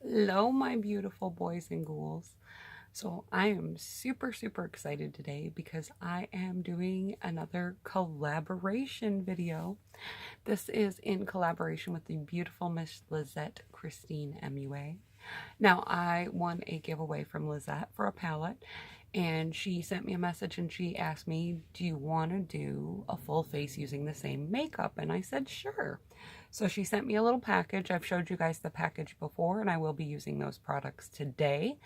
Hello, my beautiful boys and ghouls. So I am super excited today because I am doing another collaboration video. This is in collaboration with the beautiful Miss Lezette Christine MUA. Now, I won a giveaway from Lezette for a palette, and she sent me a message and she asked me, do you want to do a full face using the same makeup? And I said, sure. So she sent me a little package. I've showed you guys the package before, and I will be using those products today.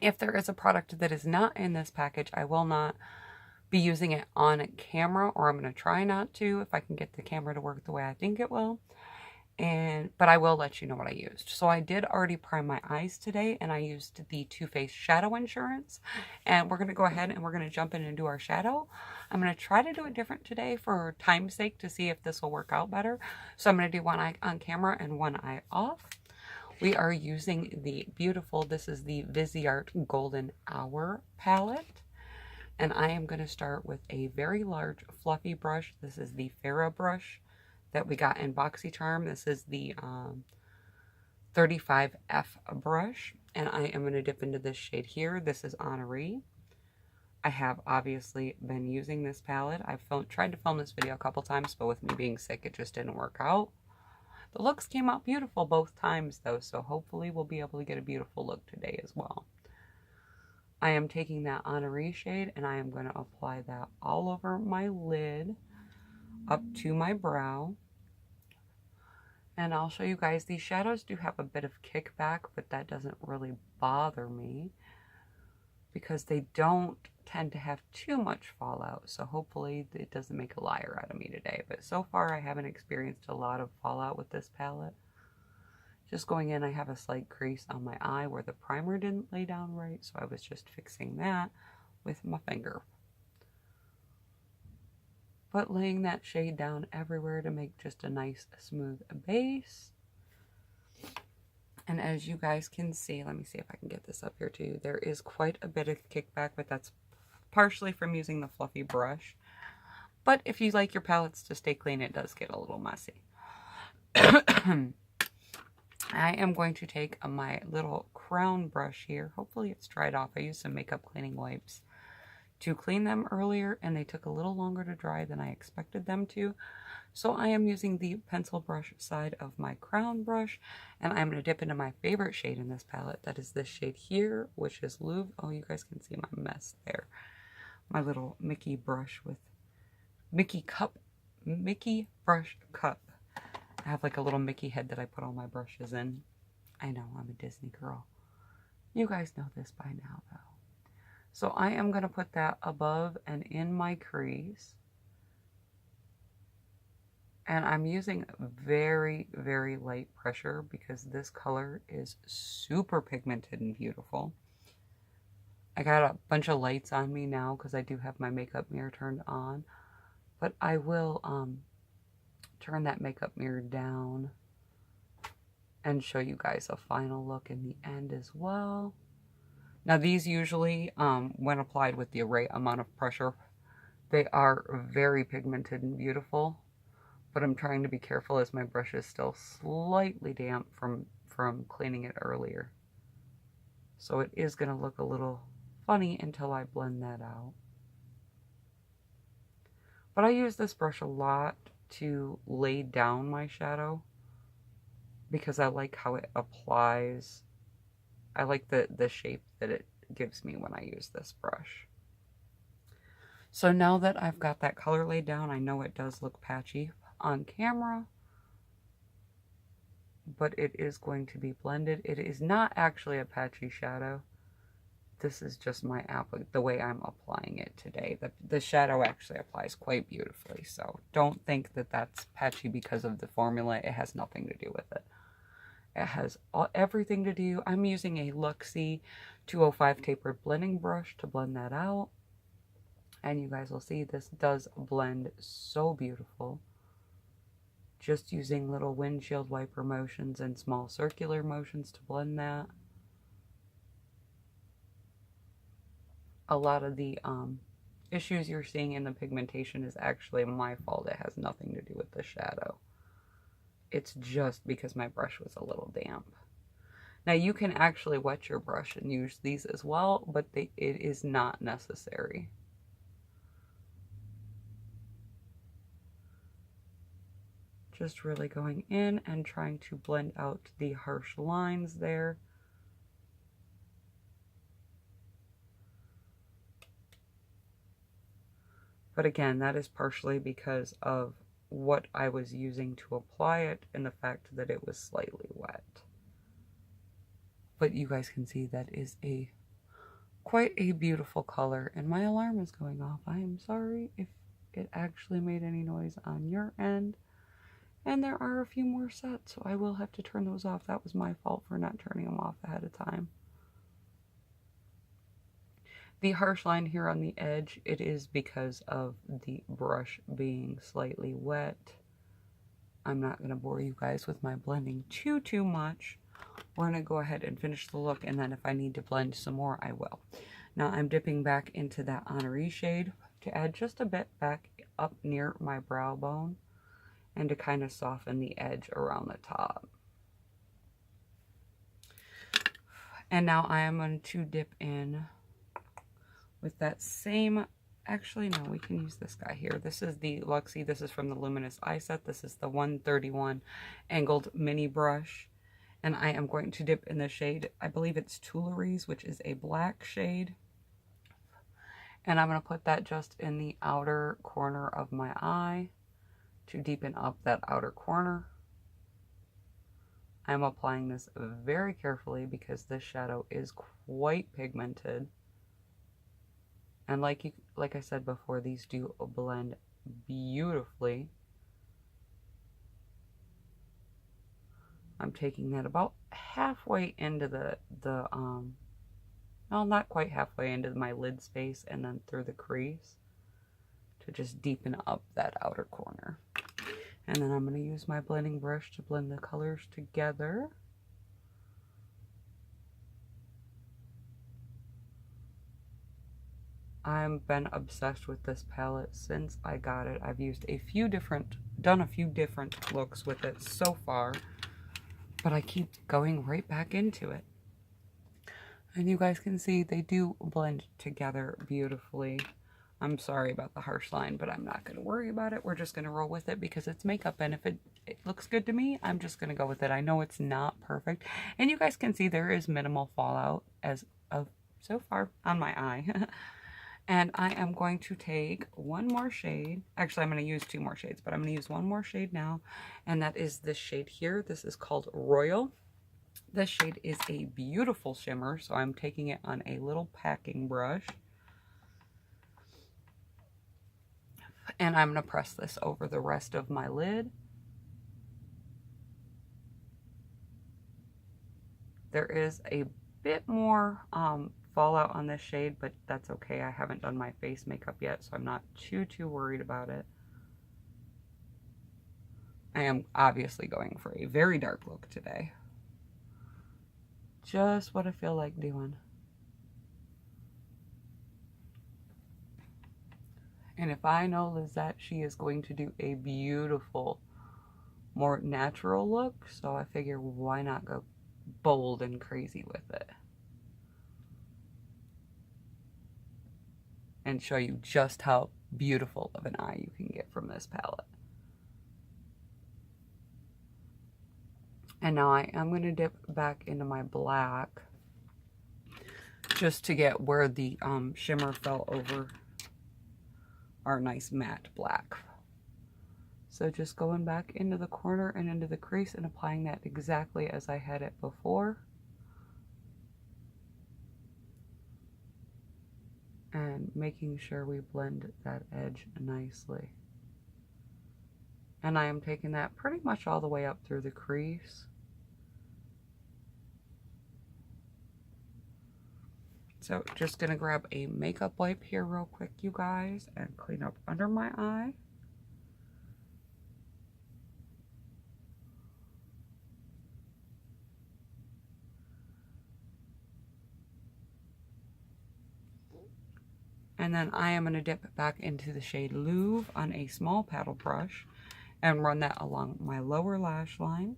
If there is a product that is not in this package, I will not be using it on camera, or I'm going to try not to if I can get the camera to work the way I think it will. But I will let you know what I used. So I did already prime my eyes today, and I used the Too Faced Shadow Insurance. And we're going to go ahead and we're going to jump in and do our shadow. I'm going to try to do it different today for time's sake to see if this will work out better. So I'm going to do one eye on camera and one eye off. We are using the beautiful, this is the Viseart Golden Hour palette. And I am going to start with a very large fluffy brush. This is the Farrah brush that we got in BoxyCharm. This is the 35F brush, and I am going to dip into this shade here. This is Honoree. I have obviously been using this palette. I've tried to film this video a couple times, but with me being sick, it just didn't work out. The looks came out beautiful both times, though, so hopefully we'll be able to get a beautiful look today as well. I am taking that Honoree shade, and I am going to apply that all over my lid, up to my brow. And I'll show you guys, these shadows do have a bit of kickback, but that doesn't really bother me because they don't tend to have too much fallout. So hopefully it doesn't make a liar out of me today. But so far I haven't experienced a lot of fallout with this palette. Just going in, I have a slight crease on my eye where the primer didn't lay down right, so I was just fixing that with my finger. But laying that shade down everywhere to make just a nice smooth base. And as you guys can see, let me see if I can get this up here too. There is quite a bit of kickback, but that's partially from using the fluffy brush. But if you like your palettes to stay clean, it does get a little messy. I am going to take my little crown brush here. Hopefully it's dried off. I used some makeup cleaning wipes to clean them earlier, and they took a little longer to dry than I expected them to. So I am using the pencil brush side of my crown brush, and I'm going to dip into my favorite shade in this palette. That is this shade here, which is Louvre. Oh, you guys can see my mess there. My little Mickey brush with Mickey brush cup. I have like a little Mickey head that I put all my brushes in. I know, I'm a Disney girl. You guys know this by now, though. So I am going to put that above and in my crease. And I'm using very light pressure because this color is super pigmented and beautiful. I got a bunch of lights on me now because I do have my makeup mirror turned on. But I will turn that makeup mirror down and show you guys a final look in the end as well. Now these usually, when applied with the right amount of pressure, they are very pigmented and beautiful. But I'm trying to be careful as my brush is still slightly damp from cleaning it earlier. So it is going to look a little funny until I blend that out. But I use this brush a lot to lay down my shadow because I like how it applies. I like the shape that it gives me when I use this brush. So now that I've got that color laid down, I know it does look patchy on camera, but it is going to be blended. It is not actually a patchy shadow. This is just the way I'm applying it today. The shadow actually applies quite beautifully, so don't think that that's patchy because of the formula. It has nothing to do with it. It has everything to do. I'm using a Luxie 205 tapered blending brush to blend that out. And you guys will see this does blend so beautiful. Just using little windshield wiper motions and small circular motions to blend that. A lot of the issues you're seeing in the pigmentation is actually my fault. It has nothing to do with the shadow. it's just because my brush was a little damp. Now you can actually wet your brush and use these as well, but it is not necessary. Just really going in and trying to blend out the harsh lines there. But again, that is partially because of what I was using to apply it and the fact that it was slightly wet. But you guys can see that is quite a beautiful color, and my alarm is going off. I am sorry if it actually made any noise on your end. And there are a few more sets, so I will have to turn those off. That was my fault for not turning them off ahead of time. The harsh line here on the edge, it is because of the brush being slightly wet. I'm not going to bore you guys with my blending too much. We're going to go ahead and finish the look, and then if I need to blend some more, I will. Now I'm dipping back into that Honoree shade to add just a bit back up near my brow bone and to kind of soften the edge around the top. And now I am going to dip in with that same, actually no, we can use this guy here. This is the Luxie, this is from the Luminous Eye Set. This is the 131 angled mini brush. And I am going to dip in the shade, I believe it's Tuileries, which is a black shade. And I'm going to put that just in the outer corner of my eye to deepen up that outer corner. I'm applying this very carefully because this shadow is quite pigmented. And like I said before, these do blend beautifully. I'm taking that about halfway into well, not quite halfway into my lid space and then through the crease to just deepen up that outer corner. And then I'm going to use my blending brush to blend the colors together. I've been obsessed with this palette since I got it. I've used done a few different looks with it so far, but I keep going right back into it. And you guys can see they do blend together beautifully. I'm sorry about the harsh line, but I'm not going to worry about it. We're just going to roll with it because it's makeup, and if it looks good to me, I'm just going to go with it. I know it's not perfect, and you guys can see there is minimal fallout as of so far on my eye. And I am going to take one more shade. Actually, I'm going to use two more shades, but I'm going to use one more shade now. And that is this shade here. This is called Royal. This shade is a beautiful shimmer, so I'm taking it on a little packing brush. And I'm going to press this over the rest of my lid. There is a bit more fallout on this shade, but that's okay. I haven't done my face makeup yet, so I'm not too worried about it. I am obviously going for a very dark look today. Just what I feel like doing. And if I know Lezette, she is going to do a beautiful, more natural look, so I figure why not go bold and crazy with it. And show you just how beautiful of an eye you can get from this palette. And now I am going to dip back into my black just to get where the shimmer fell over our nice matte black. So just going back into the corner and into the crease and applying that exactly as I had it before. And making sure we blend that edge nicely. And I am taking that pretty much all the way up through the crease. So just gonna grab a makeup wipe here real quick, you guys, and clean up under my eye. And then I am going to dip back into the shade Louvre on a small paddle brush. and run that along my lower lash line.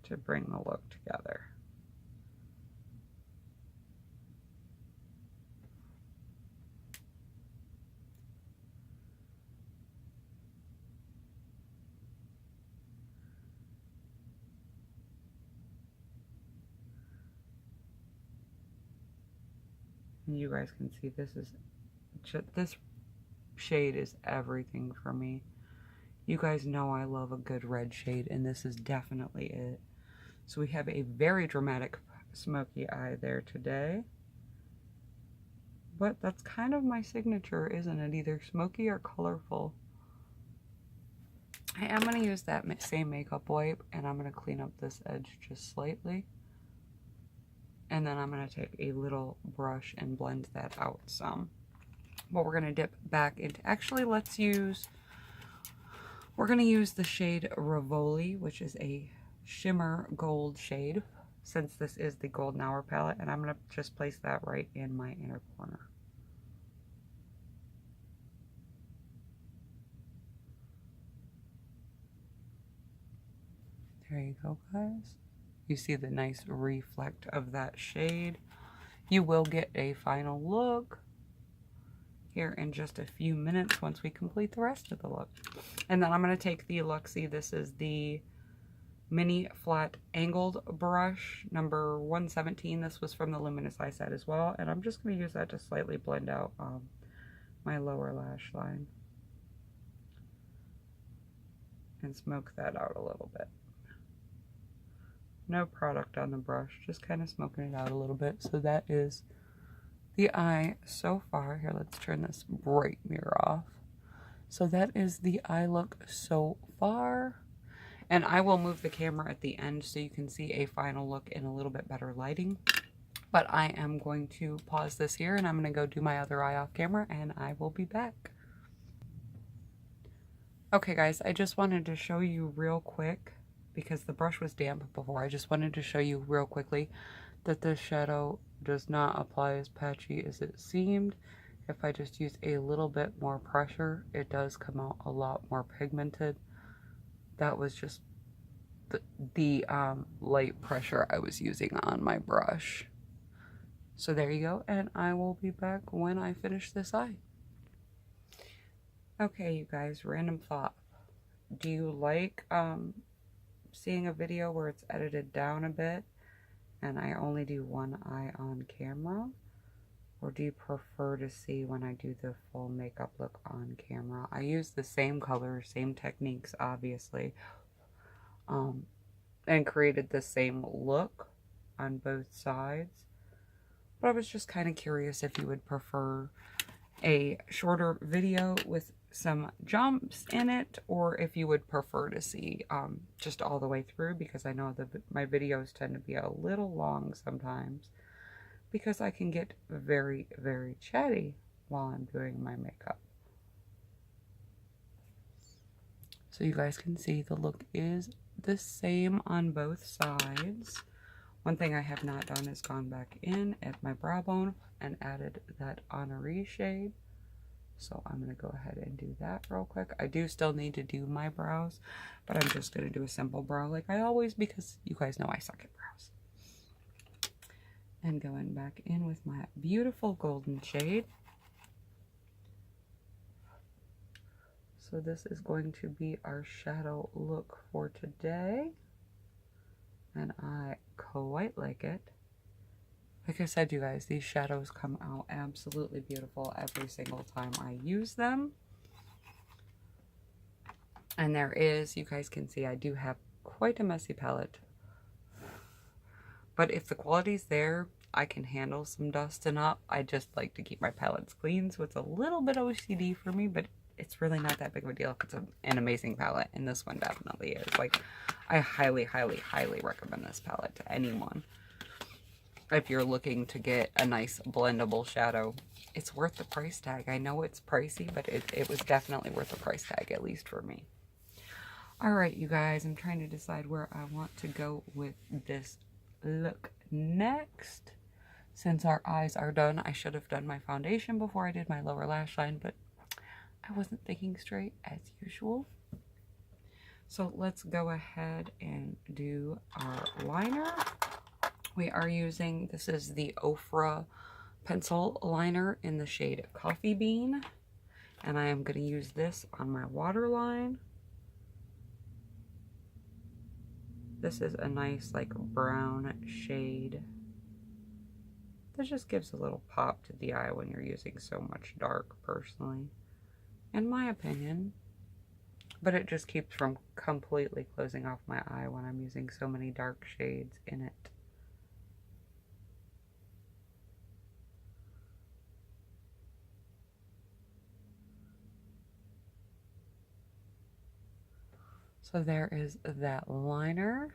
To bring the look together. And you guys can see this shade is everything for me. You guys know I love a good red shade, and this is definitely it. So we have a very dramatic smoky eye there today. But that's kind of my signature, isn't it? Either smoky or colorful. I am going to use that same makeup wipe, and I'm going to clean up this edge just slightly. And then I'm going to take a little brush and blend that out some. But we're going to dip back into, actually we're going to use the shade Rivoli, which is a shimmer gold shade, since this is the Golden Hour palette, and I'm going to just place that right in my inner corner. There you go, guys. You see the nice reflect of that shade. You will get a final look here in just a few minutes once we complete the rest of the look. And then I'm going to take the Luxie. This is the mini flat angled brush number 117. This was from the Luminous Eye set as well. And I'm just going to use that to slightly blend out my lower lash line. And smoke that out a little bit. No product on the brush, just kind of smoking it out a little bit. So that is the eye so far. Here, let's turn this bright mirror off. So that is the eye look so far. And I will move the camera at the end so you can see a final look in a little bit better lighting. But I am going to pause this here, and I'm going to go do my other eye off camera, and I will be back. Okay, guys, I just wanted to show you real quick, because the brush was damp before. I just wanted to show you real quickly that this shadow does not apply as patchy as it seemed. If I just use a little bit more pressure, it does come out a lot more pigmented. That was just the light pressure I was using on my brush. So there you go, and I will be back when I finish this eye. Okay, you guys, random thought. Do you like seeing a video where it's edited down a bit and I only do one eye on camera? Or do you prefer to see when I do the full makeup look on camera? I use the same colors, same techniques, obviously, and created the same look on both sides. But I was just kind of curious if you would prefer a shorter video with some jumps in it, or if you would prefer to see just all the way through, because I know that my videos tend to be a little long sometimes, because I can get very, very chatty while I'm doing my makeup. So you guys can see the look is the same on both sides. One thing I have not done is gone back in at my brow bone and added that Honoree shade. So I'm going to go ahead and do that real quick. I do still need to do my brows, but I'm just going to do a simple brow like I always, because you guys know I suck at brows. And going back in with my beautiful golden shade. So this is going to be our shadow look for today. And I quite like it. Like I said, you guys, these shadows come out absolutely beautiful every single time I use them. And there is, you guys can see, I do have quite a messy palette. But if the quality's there, I can handle some dusting up. I just like to keep my palettes clean, so it's a little bit OCD for me, but it's really not that big of a deal if it's an amazing palette, and this one definitely is. Like, I highly, highly, highly recommend this palette to anyone. If you're looking to get a nice blendable shadow, it's worth the price tag. I know it's pricey, but it was definitely worth the price tag, at least for me. All right, you guys, I'm trying to decide where I want to go with this look next. Since our eyes are done, I should have done my foundation before I did my lower lash line, but I wasn't thinking straight as usual. So let's go ahead and do our liner. We are using, this is the Ofra pencil liner in the shade Coffee Bean. And I am going to use this on my waterline. This is a nice like brown shade. This just gives a little pop to the eye when you're using so much dark, personally, in my opinion. But it just keeps from completely closing off my eye when I'm using so many dark shades in it. So there is that liner.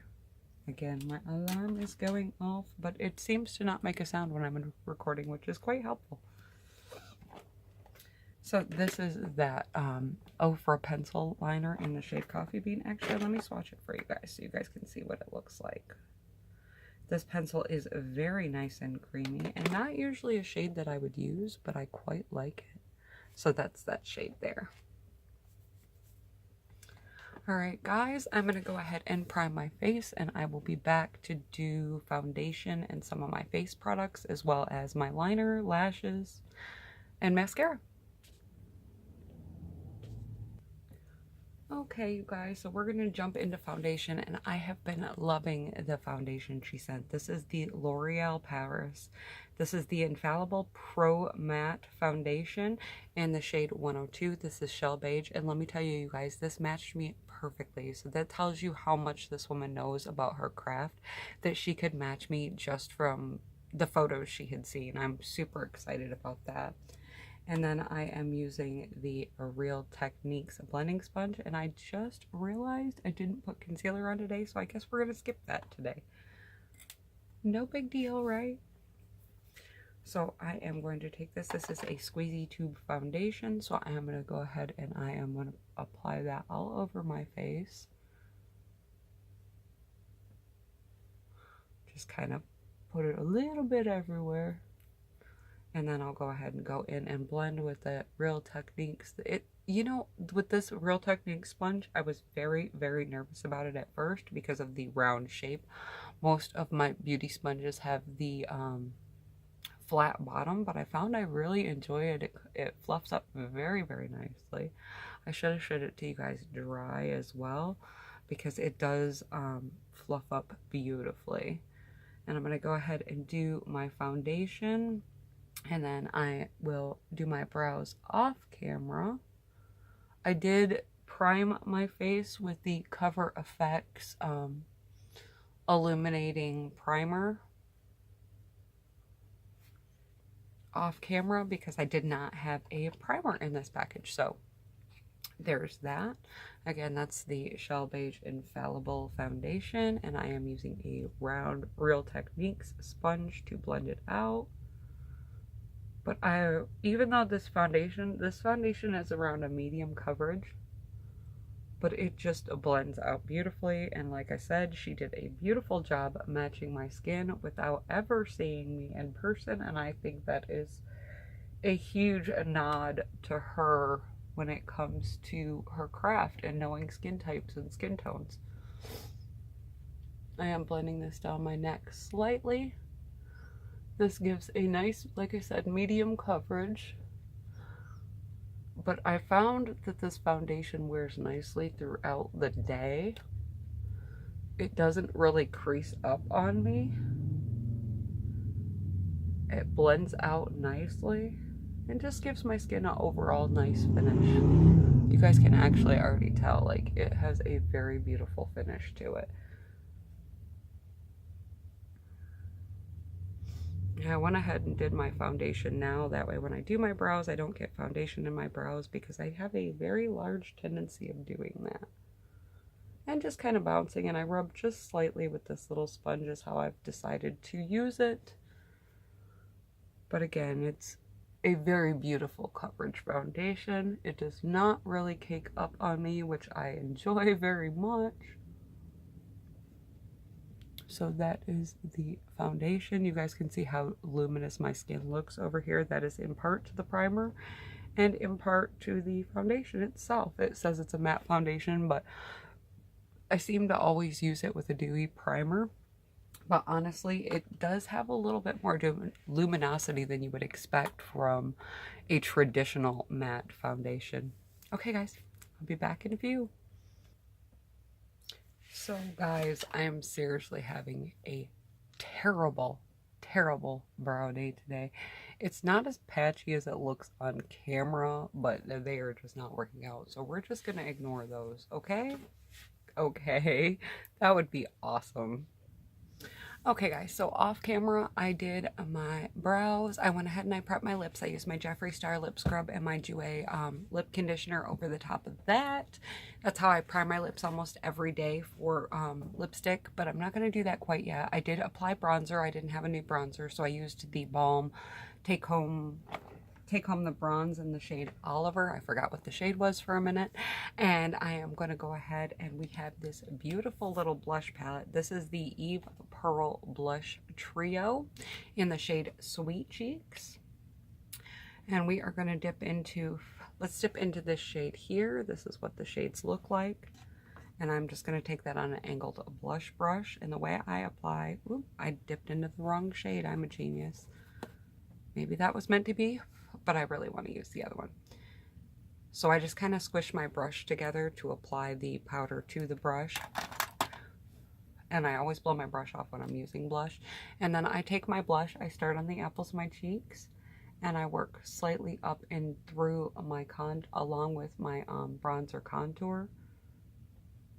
Again, my alarm is going off, but it seems to not make a sound when I'm recording, which is quite helpful. So this is that Ofra pencil liner in the shade Coffee Bean. Actually, let me swatch it for you guys so you guys can see what it looks like. This pencil is very nice and creamy, and not usually a shade that I would use, but I quite like it. So that's that shade there. Alright guys, I'm going to go ahead and prime my face, and I will be back to do foundation and some of my face products, as well as my liner, lashes, and mascara. Okay, you guys, so we're going to jump into foundation, and I have been loving the foundation she sent. This is the L'Oreal Paris. This is the Infallible Pro Matte Foundation in the shade 102. This is Shell Beige, and let me tell you, you guys, this matched me perfectly. So that tells you how much this woman knows about her craft, that she could match me just from the photos she had seen. I'm super excited about that. And then I am using the Real Techniques blending sponge, and I just realized I didn't put concealer on today, so I guess we're going to skip that today. No big deal, right? So I am going to take this. This is a squeezy tube foundation, so I am going to go ahead and I am going to apply that all over my face. Just kind of put it a little bit everywhere. And then I'll go ahead and go in and blend with the Real Techniques. You know, with this Real Techniques sponge, I was very, very nervous about it at first because of the round shape. Most of my beauty sponges have the flat bottom, but I found I really enjoy it. It fluffs up very, very nicely. I should have showed it to you guys dry as well, because it does fluff up beautifully. And I'm going to go ahead and do my foundation, and then I will do my brows off camera. I did prime my face with the Cover FX illuminating primer off camera because I did not have a primer in this package. So there's that. Again, that's the Shell Beige Infallible Foundation, and I am using a round Real Techniques sponge to blend it out. But even though this foundation is around a medium coverage, but it just blends out beautifully. And like I said, she did a beautiful job matching my skin without ever seeing me in person. And I think that is a huge nod to her when it comes to her craft and knowing skin types and skin tones. I am blending this down my neck slightly. This gives a nice, like I said, medium coverage. But I found that this foundation wears nicely throughout the day. It doesn't really crease up on me. It blends out nicely and just gives my skin an overall nice finish. You guys can actually already tell, like, it has a very beautiful finish to it. Yeah, I went ahead and did my foundation now. That way when I do my brows, I don't get foundation in my brows because I have a very large tendency of doing that. And just kind of bouncing, and I rub just slightly with this little sponge is how I've decided to use it. But again, it's a very beautiful coverage foundation. It does not really cake up on me, which I enjoy very much. So that is the foundation. You guys can see how luminous my skin looks over here. That is in part to the primer and in part to the foundation itself. It says it's a matte foundation, but I seem to always use it with a dewy primer. But honestly, it does have a little bit more luminosity than you would expect from a traditional matte foundation. Okay guys, I'll be back in a few. So guys, I am seriously having a terrible brow day today. It's not as patchy as it looks on camera, but they are just not working out. So we're just gonna ignore those, okay? Okay, that would be awesome. Okay guys, so off camera, I did my brows. I went ahead and I prepped my lips. I used my Jeffree Star lip scrub and my Jouer lip conditioner over the top of that. That's how I prime my lips almost every day for lipstick, but I'm not going to do that quite yet. I did apply bronzer. I didn't have a new bronzer, so I used the Balm Take Home the Bronze in the shade Oliver. I forgot what the shade was for a minute. And I am going to go ahead and we have this beautiful little blush palette. This is the Eve Pearl Blush Trio in the shade Sweet Cheeks. And we are going to let's dip into this shade here. This is what the shades look like. And I'm just going to take that on an angled blush brush. And the way I apply, I dipped into the wrong shade. I'm a genius. Maybe that was meant to be, but I really want to use the other one. So I just kind of squish my brush together to apply the powder to the brush. And I always blow my brush off when I'm using blush. And then I take my blush, I start on the apples of my cheeks, and I work slightly up and through my along with my bronzer contour,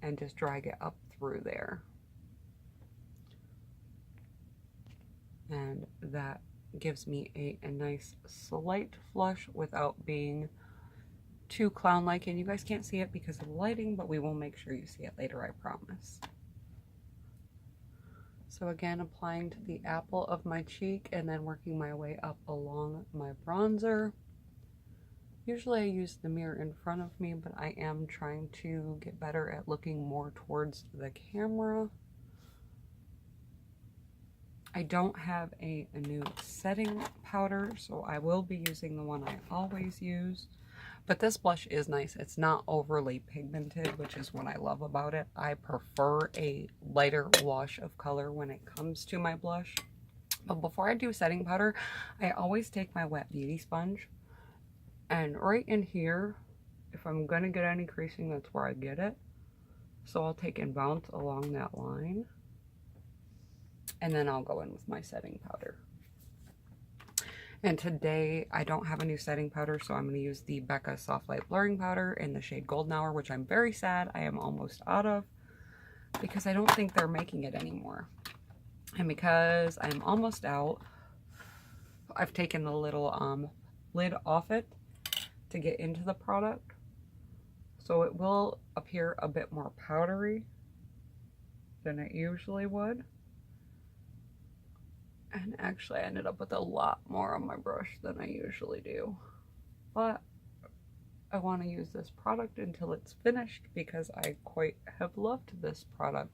and just drag it up through there. And that gives me a nice slight flush without being too clown-like. And you guys can't see it because of the lighting, but we will make sure you see it later, I promise. So again, applying to the apple of my cheek and then working my way up along my bronzer. Usually I use the mirror in front of me, but I am trying to get better at looking more towards the camera. I don't have a new setting powder, so I will be using the one I always use. But this blush is nice. It's not overly pigmented, which is what I love about it. I prefer a lighter wash of color when it comes to my blush. But before I do setting powder, I always take my wet beauty sponge. And right in here, if I'm going to get any creasing, that's where I get it. So I'll take and bounce along that line. And then I'll go in with my setting powder. And today I don't have a new setting powder, so I'm going to use the Becca Soft Light Blurring Powder in the shade Golden Hour, which I'm very sad I am almost out of because I don't think they're making it anymore. And because I'm almost out, I've taken the little lid off it to get into the product. So it will appear a bit more powdery than it usually would. And actually I ended up with a lot more on my brush than I usually do. But I want to use this product until it's finished because I quite have loved this product.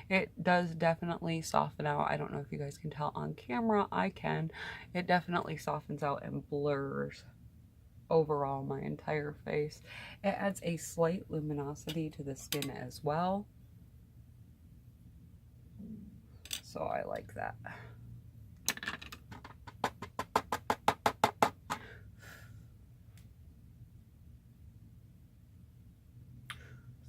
It does definitely soften out. I don't know if you guys can tell on camera. I can. It definitely softens out and blurs overall my entire face. It adds a slight luminosity to the skin as well. So I like that.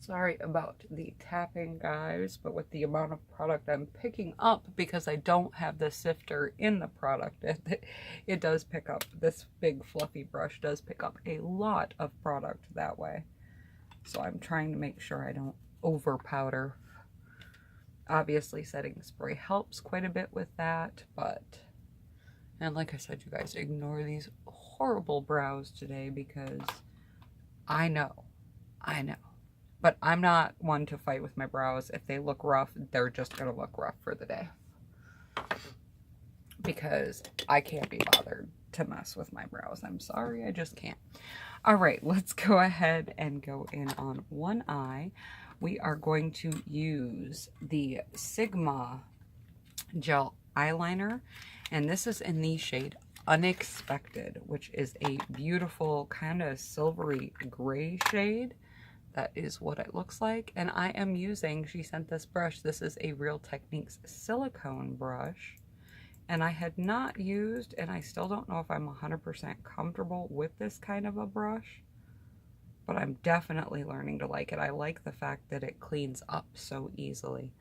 Sorry about the tapping, guys, but with the amount of product I'm picking up, because I don't have the sifter in the product, it does pick up, this big fluffy brush does pick up a lot of product that way. So I'm trying to make sure I don't over powder. Obviously setting spray helps quite a bit with that, but, and like I said, you guys, ignore these horrible brows today because I know. But I'm not one to fight with my brows. If they look rough, they're just going to look rough for the day. Because I can't be bothered to mess with my brows. I'm sorry, I just can't. All right, let's go ahead and go in on one eye. We are going to use the Sigma gel eyeliner, and this is in the shade Unexpected, which is a beautiful kind of silvery gray shade. That is what it looks like. And I am using, she sent this brush, this is a Real Techniques silicone brush, and I had not used, and I still don't know if I'm 100% comfortable with this kind of a brush, but I'm definitely learning to like it. I like the fact that it cleans up so easily.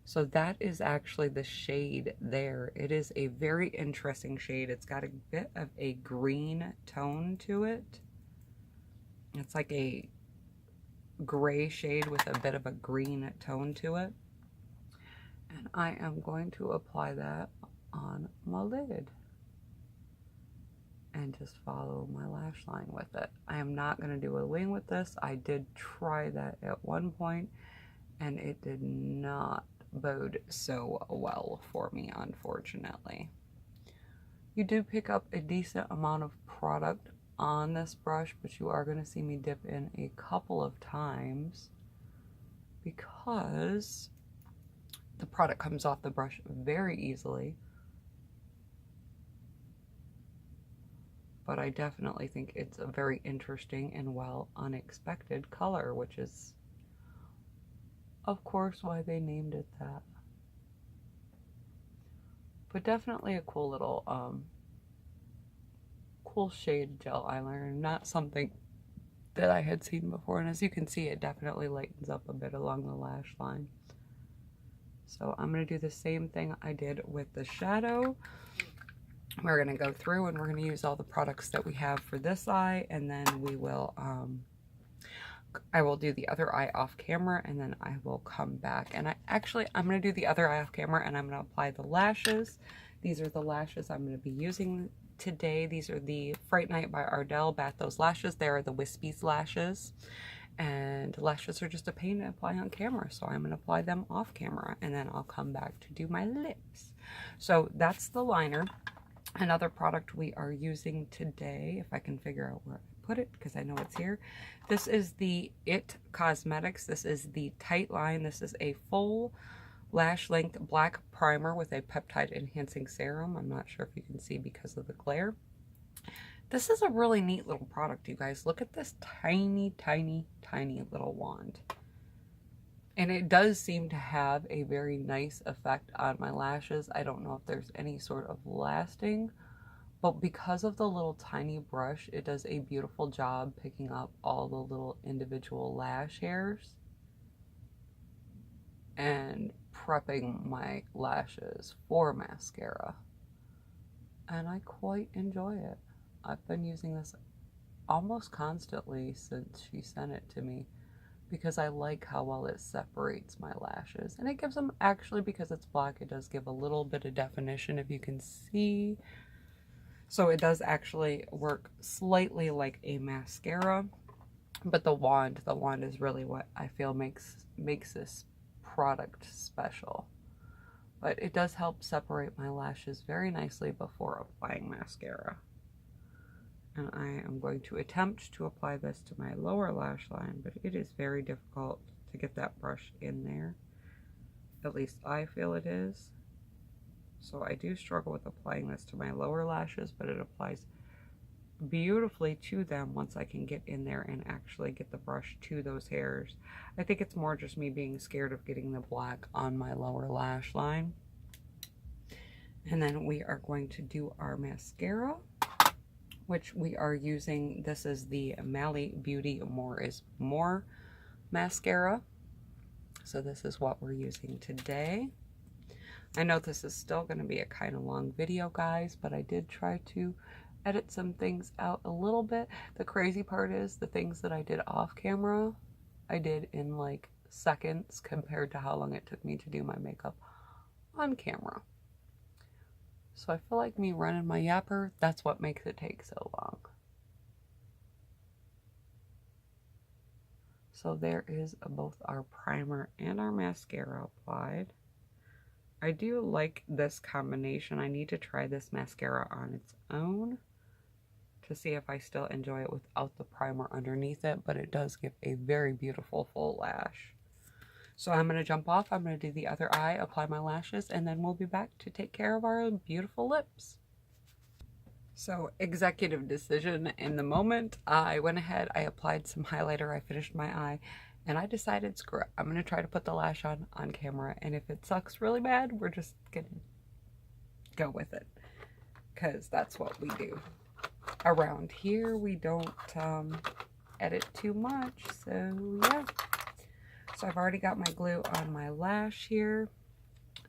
So that is actually the shade there. It is a very interesting shade. It's got a bit of a green tone to it. It's like a gray shade with a bit of a green tone to it. And I am going to apply that on my lid and just follow my lash line with it. I am not going to do a wing with this. I did try that at one point and it did not bode so well for me, unfortunately. You do pick up a decent amount of product on this brush, but you are going to see me dip in a couple of times because the product comes off the brush very easily. But I definitely think it's a very interesting and well unexpected color, which is of course why they named it that. But definitely a cool little cool shade gel eyeliner, not something that I had seen before, and as you can see, it definitely lightens up a bit along the lash line. So I'm going to do the same thing I did with the shadow. We're going to go through and we're going to use all the products that we have for this eye, and then we will I will do the other eye off camera, and then I will come back. And I'm going to do the other eye off camera, and I'm going to apply the lashes. These are the lashes I'm going to be using today. These are the Fright Night by Ardell Bathos lashes. They are the Wispies lashes. And lashes are just a pain to apply on camera, so I'm going to apply them off camera, and then I'll come back to do my lips. So that's the liner. Another product we are using today, if I can figure out where I put it, because I know it's here. This is the It Cosmetics. This is the Tight Line. This is a full lash length black primer with a peptide enhancing serum. I'm not sure if you can see because of the glare. This is a really neat little product, you guys. Look at this tiny, tiny, tiny little wand. And it does seem to have a very nice effect on my lashes. I don't know if there's any sort of lasting, but because of the little tiny brush, it does a beautiful job picking up all the little individual lash hairs and prepping my lashes for mascara. And I quite enjoy it. I've been using this almost constantly since she sent it to me, because I like how well it separates my lashes. And it gives them, actually, because it's black, it does give a little bit of definition, if you can see. So it does actually work slightly like a mascara. But the wand is really what I feel makes this product special. But it does help separate my lashes very nicely before applying mascara. And I am going to attempt to apply this to my lower lash line, but it is very difficult to get that brush in there. At least I feel it is. So I do struggle with applying this to my lower lashes, but it applies beautifully to them once I can get in there and actually get the brush to those hairs. I think it's more just me being scared of getting the black on my lower lash line. And then we are going to do our mascara, which we are using. This is the Mally Beauty More is More mascara. So this is what we're using today. I know this is still going to be a kind of long video, guys, but I did try to edit some things out a little bit. The crazy part is the things that I did off camera, I did in like seconds compared to how long it took me to do my makeup on camera. So I feel like me running my yapper, that's what makes it take so long. So there is both our primer and our mascara applied. I do like this combination. I need to try this mascara on its own to see if I still enjoy it without the primer underneath it, but it does give a very beautiful full lash. So I'm going to jump off, I'm going to do the other eye, apply my lashes, and then we'll be back to take care of our beautiful lips. So executive decision in the moment, I went ahead, I applied some highlighter, I finished my eye, and I decided, screw it, I'm going to try to put the lash on camera, and if it sucks really bad, we're just going to go with it, because that's what we do. Around here, we don't edit too much, so yeah. So I've already got my glue on my lash here,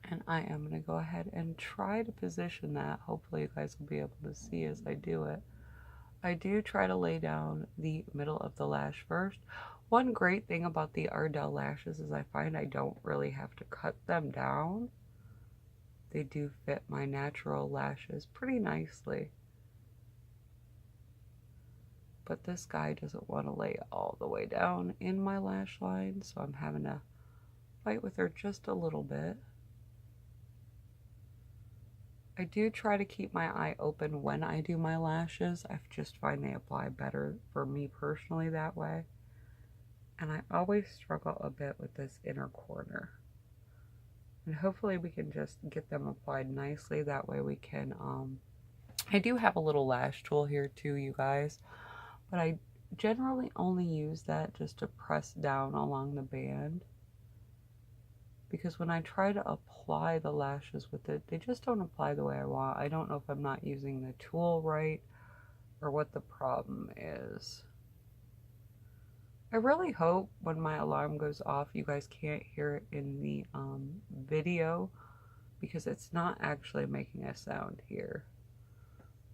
and I am going to go ahead and try to position that. Hopefully you guys will be able to see as I do it. I do try to lay down the middle of the lash first. One great thing about the Ardell lashes is I find I don't really have to cut them down. They do fit my natural lashes pretty nicely. But this guy doesn't want to lay all the way down in my lash line, so I'm having to fight with her just a little bit. I do try to keep my eye open when I do my lashes. I just find they apply better for me personally that way. And I always struggle a bit with this inner corner. And hopefully we can just get them applied nicely. That way we can, I do have a little lash tool here too, you guys. But I generally only use that just to press down along the band. Because when I try to apply the lashes with it, they just don't apply the way I want. I don't know if I'm not using the tool right or what the problem is. I really hope when my alarm goes off, you guys can't hear it in the video, because it's not actually making a sound here.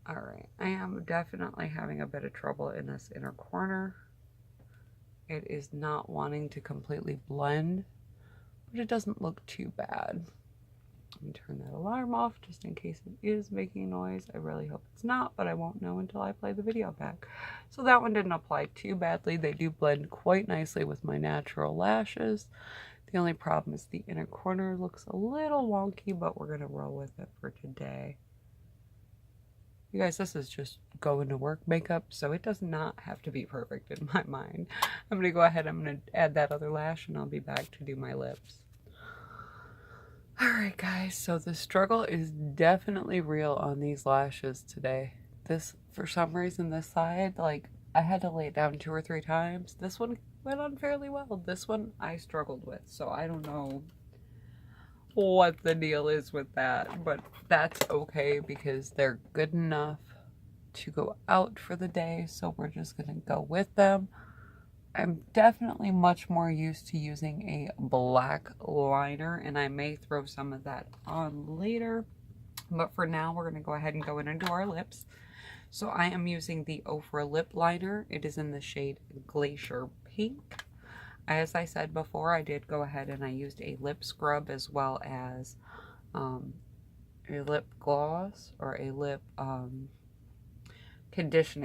Alright, I am definitely having a bit of trouble in this inner corner. It is not wanting to completely blend, but it doesn't look too bad. Let me turn that alarm off just in case it is making noise. I really hope it's not, but I won't know until I play the video back. So that one didn't apply too badly. They do blend quite nicely with my natural lashes. The only problem is the inner corner looks a little wonky, but we're going to roll with it for today. You guys, this is just going to work makeup, so it does not have to be perfect in my mind. I'm going to go ahead, I'm going to add that other lash, and I'll be back to do my lips. Alright guys, so the struggle is definitely real on these lashes today. This, for some reason, this side, like, I had to lay it down 2 or 3 times. This one went on fairly well. This one I struggled with, so I don't know what the deal is with that, but that's okay because they're good enough to go out for the day, so we're just gonna go with them. I'm definitely much more used to using a black liner, and I may throw some of that on later, but for now we're gonna go ahead and go in and do our lips. So I am using the Ofra lip liner. It is in the shade Glacier Pink. As I said before, I did go ahead and I used a lip scrub as well as a lip gloss or a lip conditioning.